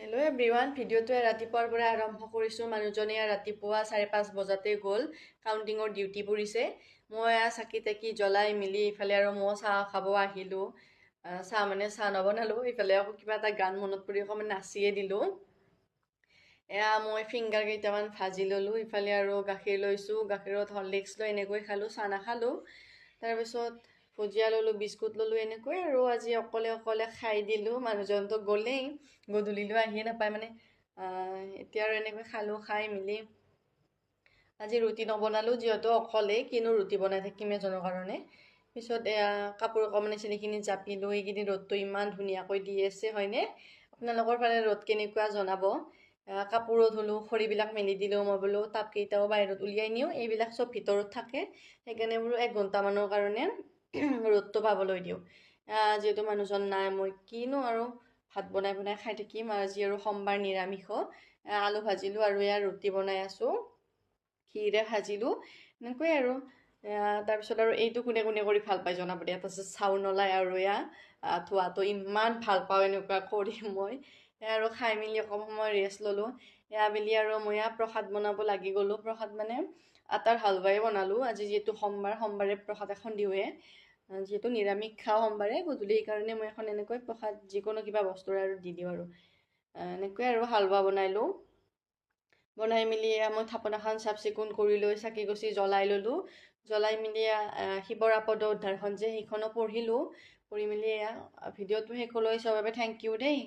Hello' everyone, ভিডিঅ'টোৱে ৰাতিপুৱাৰ পৰা আৰম্ভ কৰিছোঁ। মানুহজনে ৰাতিপুৱা 4:30 বজাতে গ'ল, কাউণ্টিঙৰ ডিউটি পৰিছে। মই চাকি তাকি জ্বলাই মেলি ইফালে আৰু মই চাহ খাব আহিলোঁ। চাহ নবনালোঁ, ইফালে আকৌ কিবা এটা গান মনত পৰি অকণমান নাচিয়ে দিলোঁ। মই ফিংগাৰ কেইটামান ভাজি ল'লোঁ, ইফালে আৰু গাখীৰ লৈছোঁ, গাখীৰত হৰলিক্স লৈ এনেকৈ খালোঁ, চাহ নাখালোঁ। তাৰপিছত ভুজিয়া ল'লোঁ, বিস্কুট ল'লোঁ, এনেকৈ আৰু আজি অকলে অকলে খাই দিলোঁ। মানুহজনতো গ'লেই, গধূলিলৈ আহিয়ে নাপায় মানে। এতিয়া আৰু এনেকৈ খালোঁ, খাই মেলি আজি ৰুটি নবনালোঁ, যিহেতু অকলেই কিনো ৰুটি বনাই থাকিম এজনৰ কাৰণে। পিছত কাপোৰ অকণমান আছিল, এইখিনি জাপিলোঁ। এইকেইদিন ৰ'দটো ইমান ধুনীয়াকৈ দি আছে, হয়নে? আপোনালোকৰ ফালে ৰ'দ কেনেকুৱা জনাব। কাপোৰো ধুলোঁ, খৰিবিলাক মেলি দিলোঁ। মই বোলো টাবকেইটাও বাহিৰত উলিয়াই নিওঁ, এইবিলাক চব ভিতৰত থাকে, সেইকাৰণে বোলো 1 ঘণ্টামানৰ কাৰণে ৰ'দটো পাবলৈ দিওঁ। যিহেতু মানুহজন নাই, মই কিনো আৰু ভাত বনাই খাই থাকিম। আজি আৰু সোমবাৰ নিৰামিষ। আলু ভাজিলোঁ আৰু ৰুটি বনাই আছোঁ, ঘিৰে ভাজিলোঁ, এনেকৈ আৰু। তাৰপিছত আৰু এইটো কোনে কোনে কৰি ভাল পায় জনাব দিয়া। তাৰপিছত চাউ নলাই আৰু ধোৱাটো ইমান ভাল পাওঁ এনেকুৱা কৰি মই। আৰু খাই মেলি অকণ সময় ৰেষ্ট ল'লোঁ। আবেলি আৰু মই প্ৰসাদ বনাব লাগি গ'লোঁ। প্ৰসাদ মানে আটাৰ হালৱাই বনালোঁ। আজি যিহেতু সোমবাৰে প্ৰসাদ এখন দিওঁৱে, যিহেতু নিৰামিষ খাওঁ সোমবাৰে গধূলি, সেইকাৰণে মই এখন এনেকৈ প্ৰসাদ যিকোনো কিবা বস্তুৰে আৰু দি দিওঁ আৰু। এনেকৈ আৰু হালৱা বনালোঁ। বনাই মেলি মই থাপনাখন চাফ চিকুণ কৰি লৈ চাকি গছি জ্বলাই ল'লোঁ। জ্বলাই মেলি শিৱৰ আপদ উদ্ধাৰখন যে সেইখনো পঢ়িলোঁ। পঢ়ি মেলি ভিডিঅ'টো শেষলৈ চোৱাৰ বাবে থেংক ইউ দেই।